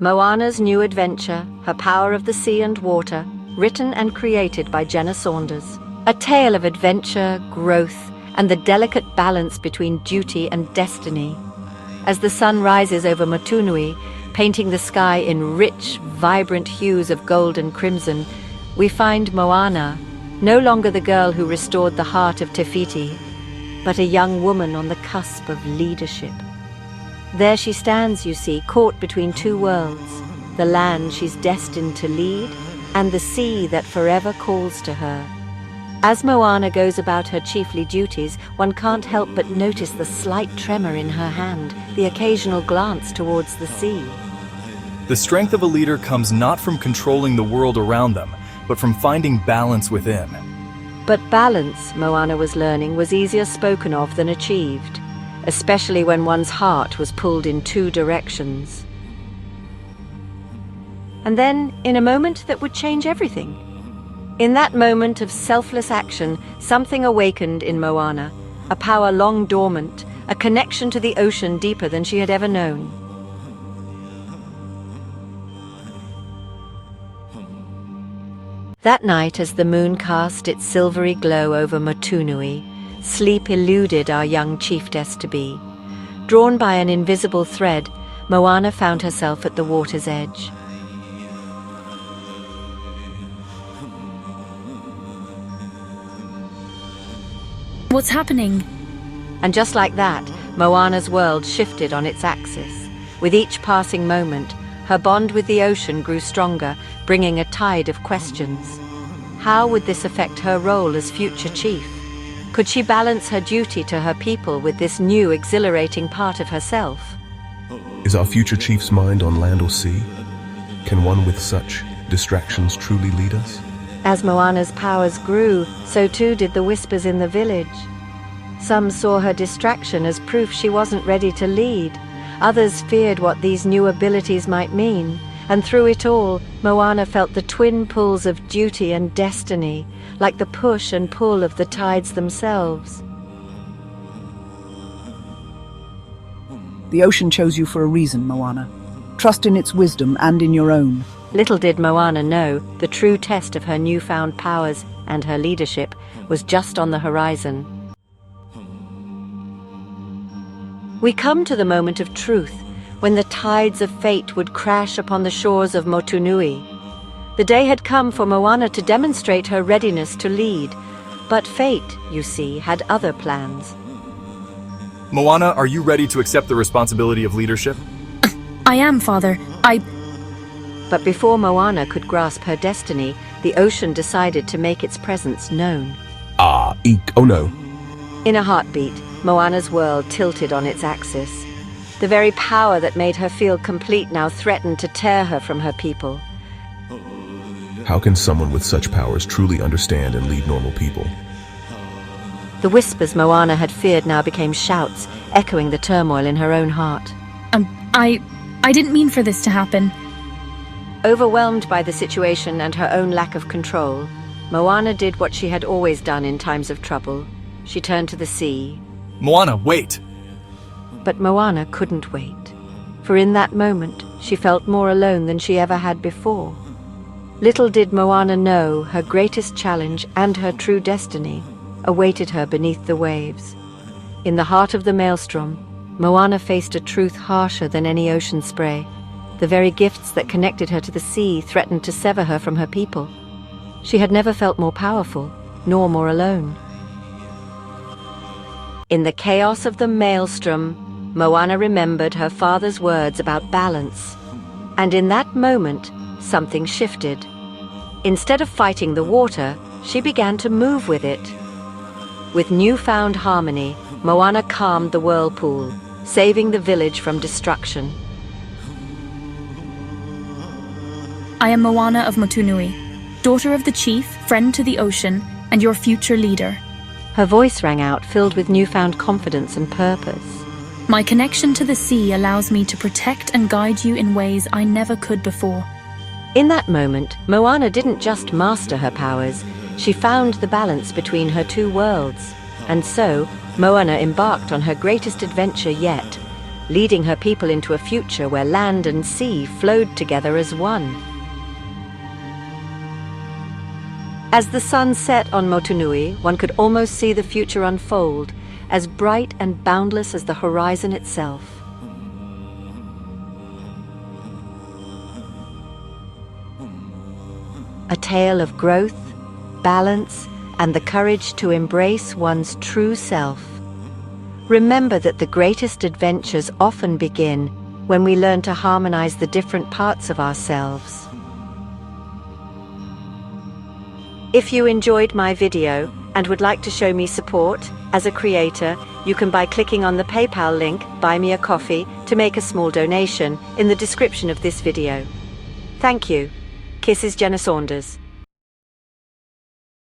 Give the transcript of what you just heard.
Moana's New Adventure, Her Power of the Sea and Water, written and created by Jenne Saunders. A tale of adventure, growth, and the delicate balance between duty and destiny. As the sun rises over Motunui, painting the sky in rich, vibrant hues of gold and crimson, we find Moana, no longer the girl who restored the heart of Te Fiti, but a young woman on the cusp of leadership. There she stands, you see, caught between two worlds, the land she's destined to lead and the sea that forever calls to her. As Moana goes about her chiefly duties, one can't help but notice the slight tremor in her hand, the occasional glance towards the sea. The strength of a leader comes not from controlling the world around them, but from finding balance within. But balance, Moana was learning, was easier spoken of than achieved, especially when one's heart was pulled in two directions. And then, in a moment that would change everything. In that moment of selfless action, something awakened in Moana, a power long dormant, a connection to the ocean deeper than she had ever known. That night, as the moon cast its silvery glow over Motunui, sleep eluded our young chiefess-to-be. Drawn by an invisible thread, Moana found herself at the water's edge. What's happening? And just like that, Moana's world shifted on its axis. With each passing moment, her bond with the ocean grew stronger, bringing a tide of questions. How would this affect her role as future chief? Could she balance her duty to her people with this new, exhilarating part of herself? Is our future chief's mind on land or sea? Can one with such distractions truly lead us? As Moana's powers grew, so too did the whispers in the village. Some saw her distraction as proof she wasn't ready to lead. Others feared what these new abilities might mean. And through it all, Moana felt the twin pulls of duty and destiny, like the push and pull of the tides themselves. The ocean chose you for a reason, Moana. Trust in its wisdom and in your own. Little did Moana know, the true test of her newfound powers and her leadership was just on the horizon. We come to the moment of truth, when the tides of fate would crash upon the shores of Motunui. The day had come for Moana to demonstrate her readiness to lead, but fate, you see, had other plans. Moana, are you ready to accept the responsibility of leadership? I am, Father. But before Moana could grasp her destiny, the ocean decided to make its presence known. Oh no. In a heartbeat, Moana's world tilted on its axis. The very power that made her feel complete now threatened to tear her from her people. How can someone with such powers truly understand and lead normal people? The whispers Moana had feared now became shouts, echoing the turmoil in her own heart. I didn't mean for this to happen. Overwhelmed by the situation and her own lack of control, Moana did what she had always done in times of trouble. She turned to the sea. Moana, wait! But Moana couldn't wait, for in that moment she felt more alone than she ever had before. Little did Moana know her greatest challenge and her true destiny awaited her beneath the waves. In the heart of the maelstrom, Moana faced a truth harsher than any ocean spray. The very gifts that connected her to the sea threatened to sever her from her people. She had never felt more powerful, nor more alone. In the chaos of the maelstrom, Moana remembered her father's words about balance. And in that moment, something shifted. Instead of fighting the water, she began to move with it. With newfound harmony, Moana calmed the whirlpool, saving the village from destruction. I am Moana of Motunui, daughter of the chief, friend to the ocean, and your future leader. Her voice rang out, filled with newfound confidence and purpose. My connection to the sea allows me to protect and guide you in ways I never could before. In that moment, Moana didn't just master her powers, she found the balance between her two worlds. And so, Moana embarked on her greatest adventure yet, leading her people into a future where land and sea flowed together as one. As the sun set on Motunui, one could almost see the future unfold, as bright and boundless as the horizon itself. A tale of growth, balance, and the courage to embrace one's true self. Remember that the greatest adventures often begin when we learn to harmonize the different parts of ourselves. If you enjoyed my video and would like to show me support as a creator, you can by clicking on the PayPal link, Buy Me a Coffee, to make a small donation in the description of this video. Thank you. Kisses, Jenne Saunders.